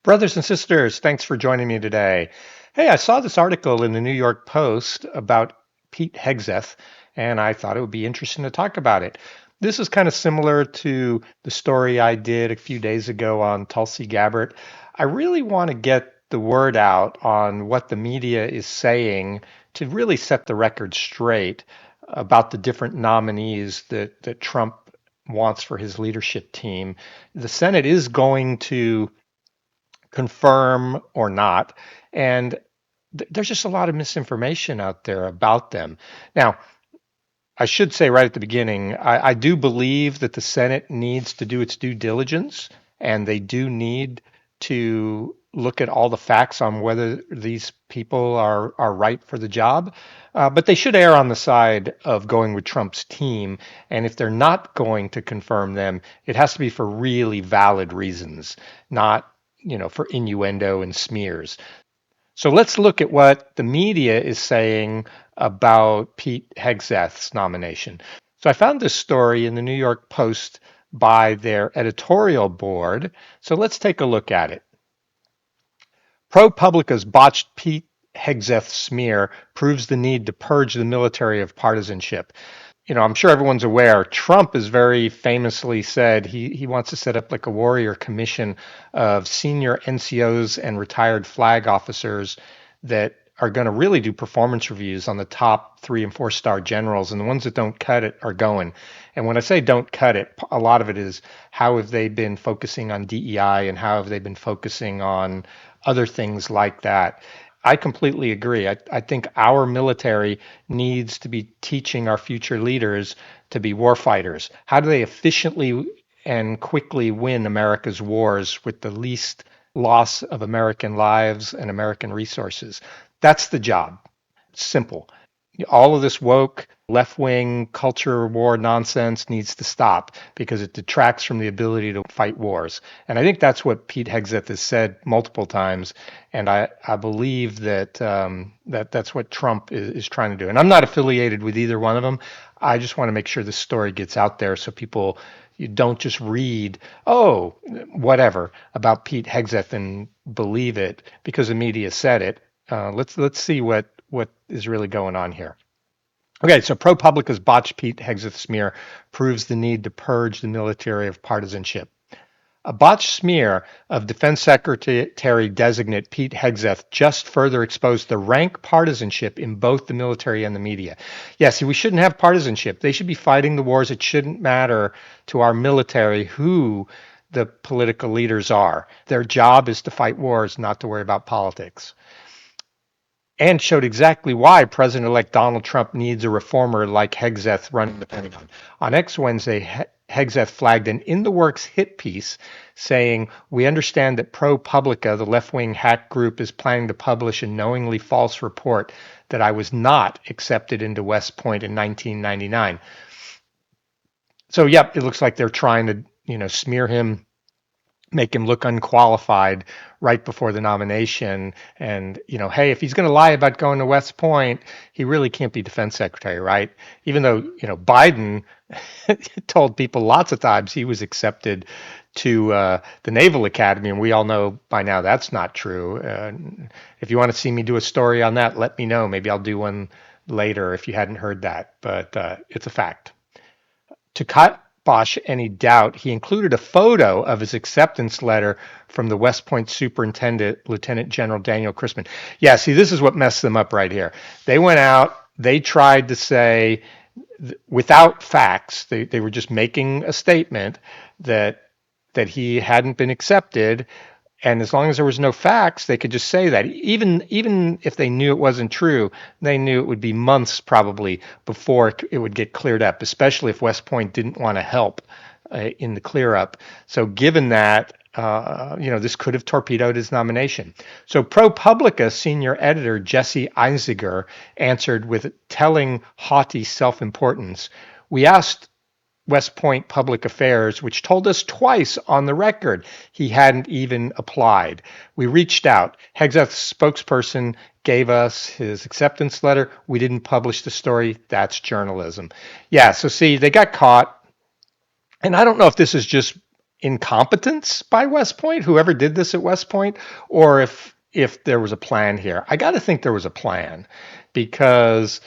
Brothers and sisters, thanks for joining me today. Hey, I saw this article in the New York Post about Pete Hegseth, and I thought it would be interesting to talk about it. This is kind of similar to the story I did a few days ago on Tulsi Gabbard. I really want to get the word out on what the media is saying to really set the record straight about the different nominees that Trump wants for his leadership team. The Senate is going to confirm or not. And there's just a lot of misinformation out there about them. Now, I should say right at the beginning, I do believe that the Senate needs to do its due diligence and they do need to look at all the facts on whether these people are right for the job. But they should err on the side of going with Trump's team. And if they're not going to confirm them, it has to be for really valid reasons, not for innuendo and smears. So let's look at what the media is saying about Pete Hegseth's nomination. So I found this story in the New York Post by their editorial board. So let's take a look at it. ProPublica's botched Pete Hegseth smear proves the need to purge the military of partisanship. I'm sure everyone's aware, Trump has very famously said he wants to set up like a warrior commission of senior NCOs and retired flag officers that are going to really do performance reviews on the top 3 and 4 star generals, and the ones that don't cut it are going. And when I say don't cut it, a lot of it is how have they been focusing on DEI and how have they been focusing on other things like that. I completely agree. I think our military needs to be teaching our future leaders to be warfighters. How do they efficiently and quickly win America's wars with the least loss of American lives and American resources? That's the job. Simple. All of this woke left wing culture war nonsense needs to stop because it detracts from the ability to fight wars. And I think that's what Pete Hegseth has said multiple times. And I believe that's what Trump is trying to do. And I'm not affiliated with either one of them. I just want to make sure this story gets out there so people you don't just read, oh, whatever about Pete Hegseth and believe it because the media said it. Let's see what is really going on here. Okay, so ProPublica's botched Pete Hegseth smear proves the need to purge the military of partisanship. A botched smear of Defense Secretary designate Pete Hegseth just further exposed the rank partisanship in both the military and the media. Yes, we shouldn't have partisanship. They should be fighting the wars. It shouldn't matter to our military who the political leaders are. Their job is to fight wars, not to worry about politics, and showed exactly why President-elect Donald Trump needs a reformer like Hegseth running the Pentagon. On X Wednesday, Hegseth flagged an in-the-works hit piece saying, "We understand that ProPublica, the left-wing hack group, is planning to publish a knowingly false report that I was not accepted into West Point in 1999." So, yep, it looks like they're trying to, smear him, make him look unqualified right before the nomination. And, hey, if he's going to lie about going to West Point, he really can't be defense secretary, right? Even though, Biden told people lots of times he was accepted to the Naval Academy, and we all know by now that's not true. If you want to see me do a story on that, let me know. Maybe I'll do one later if you hadn't heard that, but it's a fact. To kibosh any doubt, he included a photo of his acceptance letter from the West Point superintendent, Lieutenant General Daniel Chrisman. Yeah, see, this is what messed them up right here. They went out, they tried to say, without facts, they were just making a statement that he hadn't been accepted. And as long as there was no facts, they could just say that. Even if they knew it wasn't true, they knew it would be months probably before it would get cleared up, especially if West Point didn't want to help in the clear up. So given that, this could have torpedoed his nomination. So ProPublica senior editor Jesse Einziger answered with telling haughty self-importance. We asked West Point Public Affairs, which told us twice on the record he hadn't even applied. We reached out. Hegseth's spokesperson gave us his acceptance letter. We didn't publish the story. That's journalism. Yeah, so see, they got caught. And I don't know if this is just incompetence by West Point, whoever did this at West Point, or if there was a plan here. I got to think there was a plan because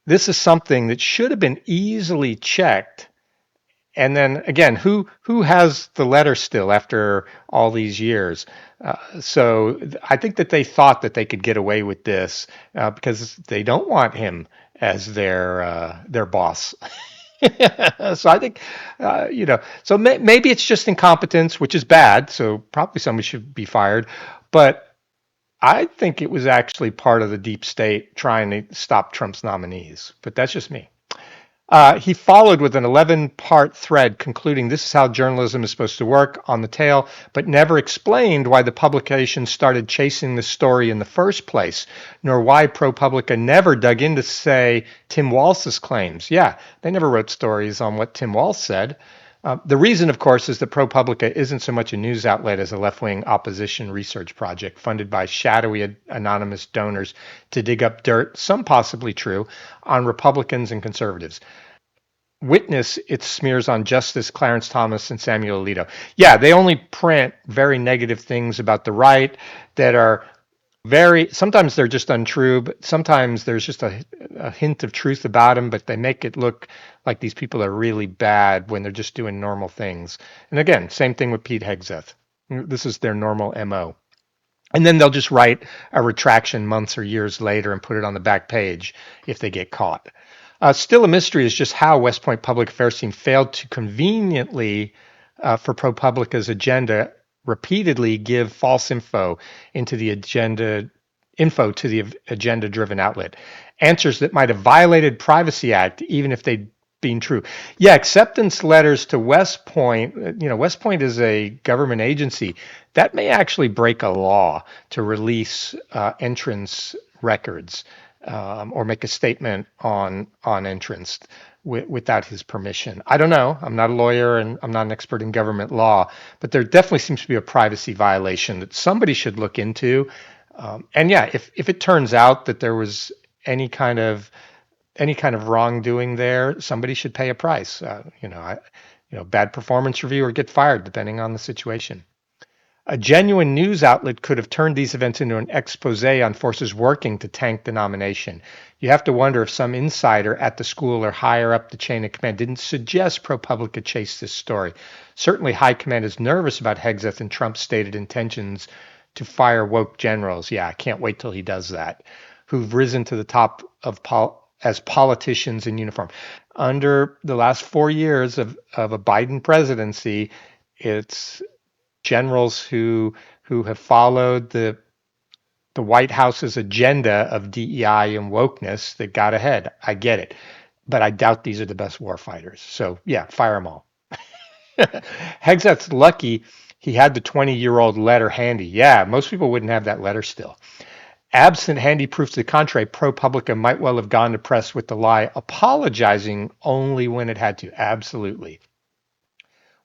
this is something that should have been easily checked. And then again, who has the letter still after all these years? So I think that they thought that they could get away with this because they don't want him as their boss. So I think, so maybe it's just incompetence, which is bad. So probably somebody should be fired. But I think it was actually part of the deep state trying to stop Trump's nominees. But that's just me. He followed with an 11-part thread concluding this is how journalism is supposed to work on the tail, but never explained why the publication started chasing the story in the first place, nor why ProPublica never dug in to say Tim Walz's claims. Yeah, they never wrote stories on what Tim Walz said. The reason, of course, is that ProPublica isn't so much a news outlet as a left-wing opposition research project funded by shadowy anonymous donors to dig up dirt, some possibly true, on Republicans and conservatives. Witness its smears on Justice Clarence Thomas and Samuel Alito. Yeah, they only print very negative things about the right that are sometimes they're just untrue, but sometimes there's just a hint of truth about them, but they make it look like these people are really bad when they're just doing normal things. And again, same thing with Pete Hegseth. This is their normal MO. And then they'll just write a retraction months or years later and put it on the back page if they get caught. Still a mystery is just how West Point Public Affairs team failed to conveniently, for ProPublica's agenda, repeatedly give false info to the agenda-driven outlet. Answers that might have violated Privacy Act, even if they'd been true. Yeah, acceptance letters to West Point. West Point is a government agency that may actually break a law to release entrance records. Or make a statement on entrance without his permission. I don't know. I'm not a lawyer and I'm not an expert in government law, but there definitely seems to be a privacy violation that somebody should look into. And yeah, if it turns out that there was any kind of wrongdoing there, somebody should pay a price. Bad performance review or get fired, depending on the situation. A genuine news outlet could have turned these events into an expose on forces working to tank the nomination. You have to wonder if some insider at the school or higher up the chain of command didn't suggest ProPublica chase this story. Certainly, high command is nervous about Hegseth and Trump's stated intentions to fire woke generals. Yeah, I can't wait till he does that. Who've risen to the top of as politicians in uniform. Under the last 4 years of a Biden presidency, it's generals who have followed the White House's agenda of DEI and wokeness that got ahead. I get it, but I doubt these are the best war fighters. So yeah, fire them all. Hegseth's lucky he had the 20-year-old letter handy. Yeah, most people wouldn't have that letter still. Absent handy proof to the contrary, ProPublica might well have gone to press with the lie, apologizing only when it had to. Absolutely.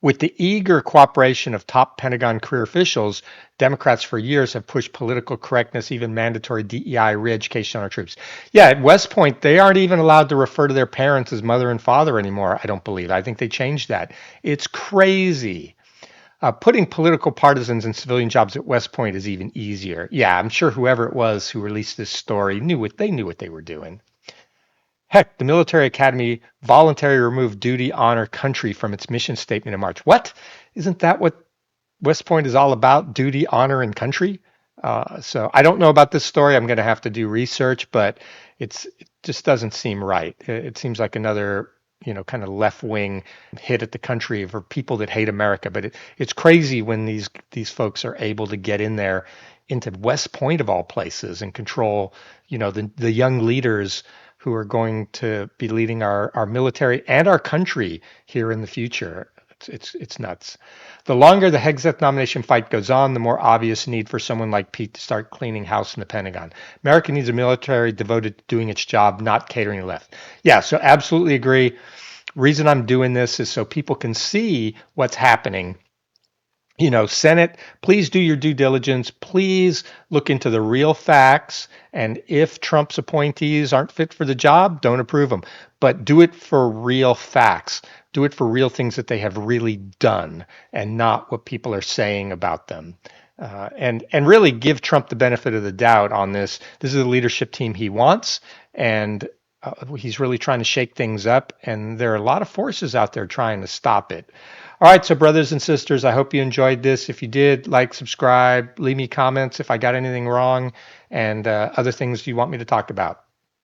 With the eager cooperation of top Pentagon career officials, Democrats for years have pushed political correctness, even mandatory DEI re-education on our troops. Yeah, at West Point, they aren't even allowed to refer to their parents as mother and father anymore, I don't believe. I think they changed that. It's crazy. Putting political partisans in civilian jobs at West Point is even easier. Yeah, I'm sure whoever it was who released this story knew what they were doing. Heck, the military academy voluntarily removed duty, honor, country from its mission statement in March. What? Isn't that what West Point is all about? Duty, honor, and country? So I don't know about this story. I'm going to have to do research, but it just doesn't seem right. It seems like another, kind of left-wing hit at the country for people that hate America. But it's crazy when these folks are able to get in there into West Point of all places and control, the young leaders who are going to be leading our military and our country here in the future. It's nuts. The longer the Hegseth nomination fight goes on, the more obvious need for someone like Pete to start cleaning house in the Pentagon. America needs a military devoted to doing its job, not catering to the left. Yeah, so absolutely agree. Reason I'm doing this is so people can see what's happening Senate, please do your due diligence. Please look into the real facts. And if Trump's appointees aren't fit for the job, don't approve them. But do it for real facts. Do it for real things that they have really done and not what people are saying about them. And really give Trump the benefit of the doubt on this. This is the leadership team he wants, and he's really trying to shake things up. And there are a lot of forces out there trying to stop it. All right, so brothers and sisters, I hope you enjoyed this. If you did, like, subscribe, leave me comments if I got anything wrong, and other things you want me to talk about.